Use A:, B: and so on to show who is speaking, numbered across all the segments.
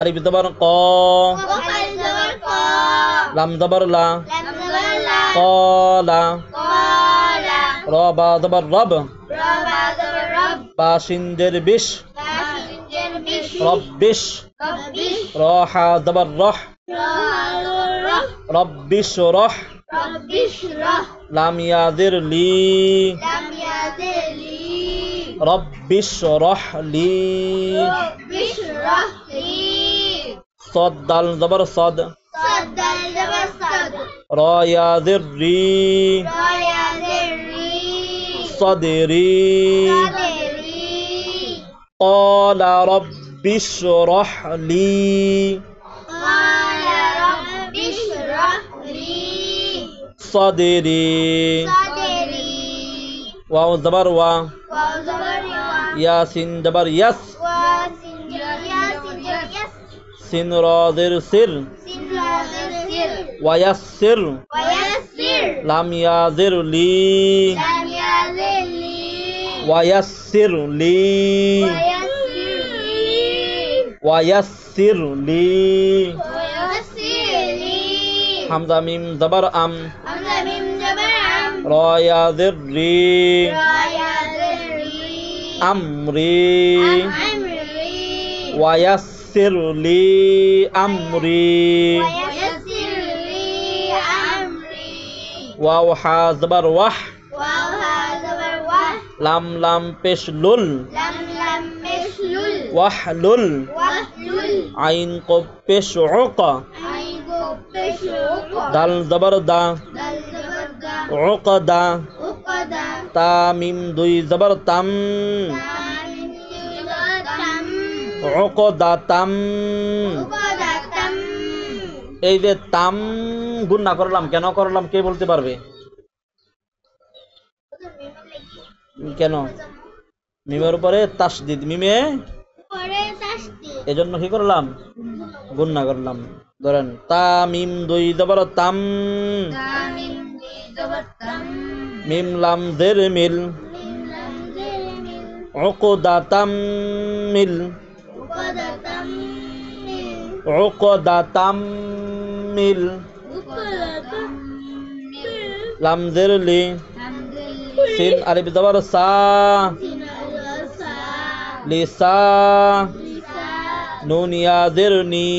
A: alif zabar qa, lam zabar la, qala, ra ba zabar rab, ba shin zer bish, rabbish, ra ha zabar rah, rabbish rah, lam ya zir li, rabbish rah li, sad dal zabar sad, ra ya zir ri, sadri, qala rabbish rah li, sadri, waw zabar wa, yasin zabar yas, sin ra zir sir, wayassir, lam ya zir li, wayassir li, wayassir li, hamza mim zabar am, ra ya zir ri, amri, wayassir li amri, waw ha zabar wah, lam lam pesh lul, wahlul, ain qaf pesh uqa, dal zabar da, uqda, ta mim dui zabar tam, উকদাতাম, এই যে তাম গুণ না করলাম, কেন করলাম কে বলতে পারবে? কেন? মিমের উপরে তাসদিদ, মিমে এজন্য কি করলাম? গুণ না করলাম। ধরেন তা মিম দুই জবর তাম, মিম লাম জের মিল, উকদাতাম মিল, উকদাতাম মিল, লাম জের লি, সিন আলিফ জবর সা, লিসা, নুন ইয়া জের নি,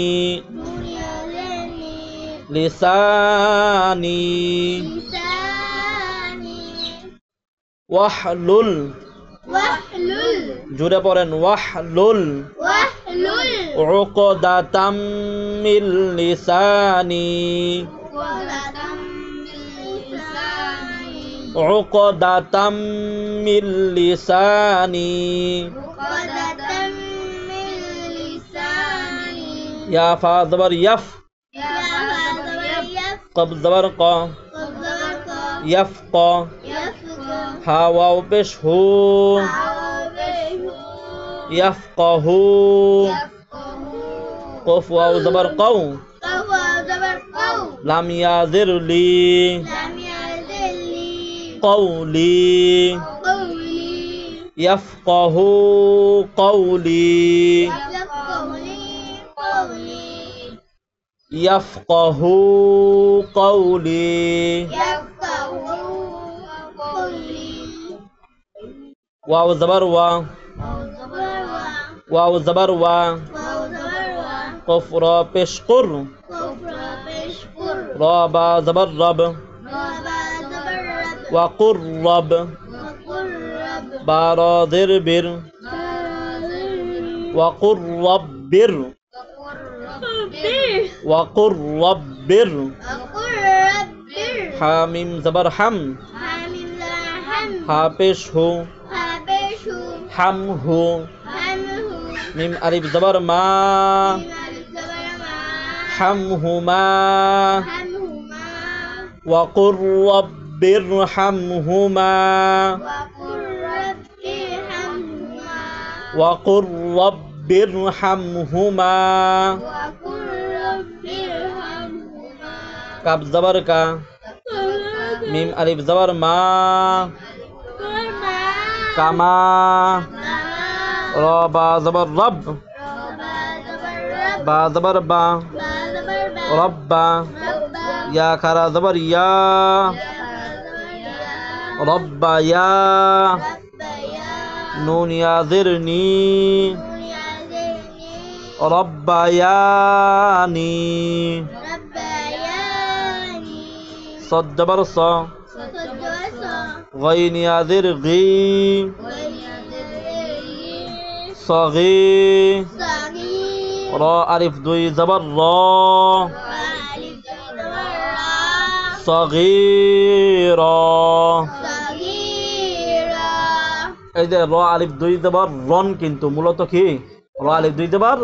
A: লিসানি, ওয়াহলুল, জুড়ে পড়েন ওয়াহলুল, উকদাতাম মিন লিসানি, উকদাতাম মিন লিসানি, ইয়া ফা জবর ইয়াফ, কব জবর ক, ইয়াফক, হা ওয়াও পেশ হু, ইয়াফকাহু, কফ ওয়াও জবর কও, লাম ইয়া জির লি, কওলি, ইয়াফকাহু কওলি, ইয়াফকাহু কওলি, ওয়াও জবর ওয়া, ওয়াও জবর ওয়া, কফ রা পেশ কুর, রা বা জবর রব, ওয়াকুর রব, বা রা জির বির, ওয়াকুর রব্বির, ওয়াকুর রব্বির, হা মিম জবর হাম, হা পেশ হু, হামহু, মিম আলিফ জবর মা, হামহুমা, ওয়াকুর রব্বির হামহুমা, ওয়াকুর রব্বির হামহুমা, কাব জবর কা, মিম আলিফ জবর মা, কামা, রা বা জবর রব, با زبر با ربا يا خرا زبر يا ربا يا نون يا ذرني ربا ياني صد زبر صا غين يا ذرغي صغي را ألف دوي زبر را صغيرا এই যে র আলিফ দুই দেবার রন কিন্তু মূলত কি র আলিফ দুই দেবার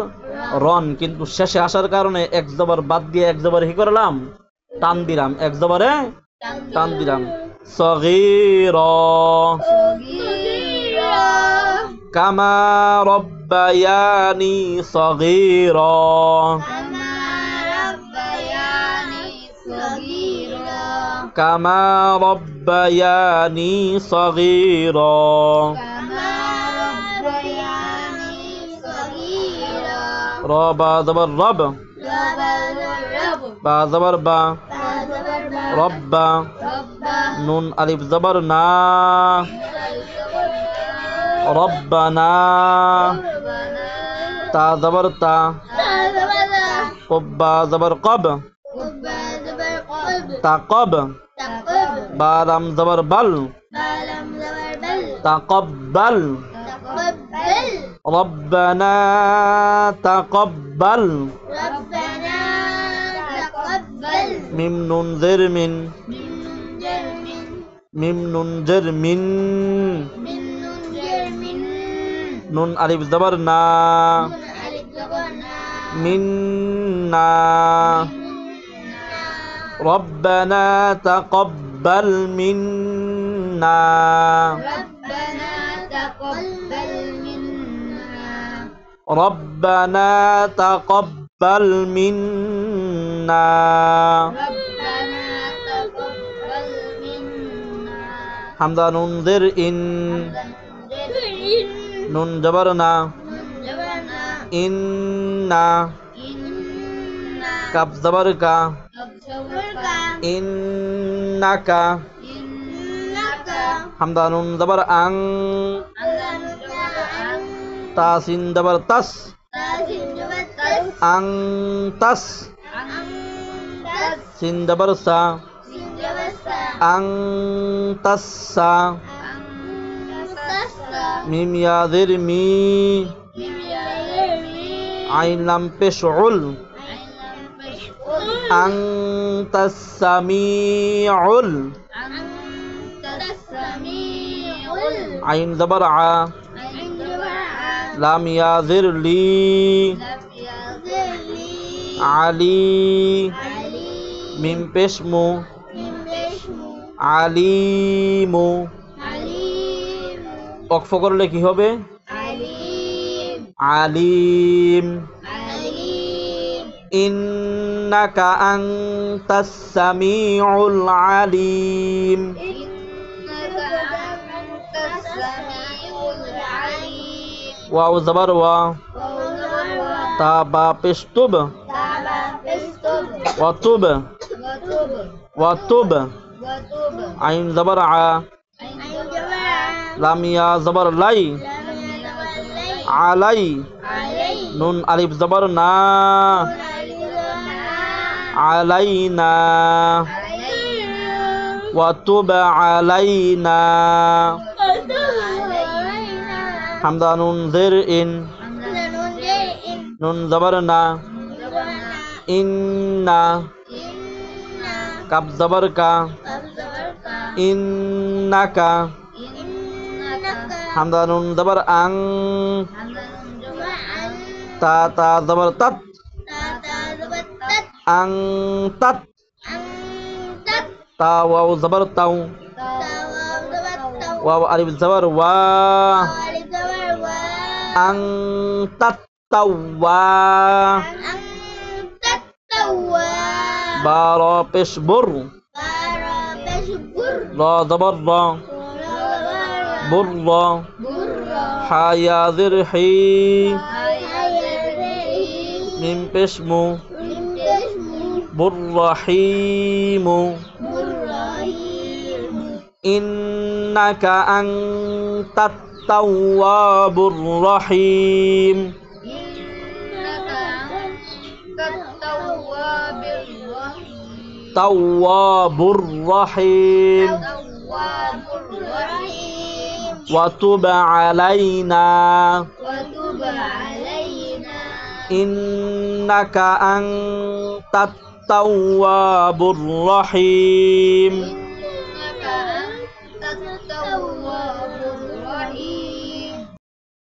A: রন কিন্তু শেষে আসার কারণে এক জবর বাদ দিয়ে এক জবর হি করলাম টান দিলাম এক জবরে টান দিলাম সগীরা কামা রব্বায়ানি সগীরা كما ربياني صغيرا را با زبر رب با زبر با ربا نون ألف زبر نا ربنا تا زبر تا قب زبر قب تقب بالم زبر بل تقبل ربنا تقبل ميم نون زر من ميم نون زر من نون ألف زبر نا منا ربنا تقبل منا ربنا تقبل منا حمدا ننذر إن نون جبرنا إنا كف زبركا إنك حمدا نون زبر أن تاسين زبر تس أن تس سين زبر سا أن تسا ميم يا ذر مي عين لم بشعل أنت السميع عين زبر ع لام يا ذر لي علي ميم بشمو আলিমু অক্ফ করলে কি হবে আলিম ইন্নাকা আনতাস সামিউল আলিম ওয়াও জবর ওয়া তা বা পেশতুব ওয়াতুব ওয়াতুব আইন জবর আ লাম ইয়া জবর লাই আলাই নুন আলিফ জবর না আলাইনা ওয়াতুব আলাইনা হামদা নুন জির ইন নুন জবর না ইন্না কাব জবর কা ইন্নাকা হামদা নুন জবর আং তা তা জবর তাত আং তাত তা ওয়াও জবর তাও ওয়াও আলিফ জবর ওয়া আং তাত তাওয়া বারা পেশবুর রা জবর রা برا حا يا ذرحي মিম পেশ মু বুররাহিমু ইন্নাকা আনতাত তাওয়াবুর রহিম তাওয়াবুর রহিম ওয়া তুব আলাইনা ইন্নাকা আনতাত তাওয়াবুর রহিম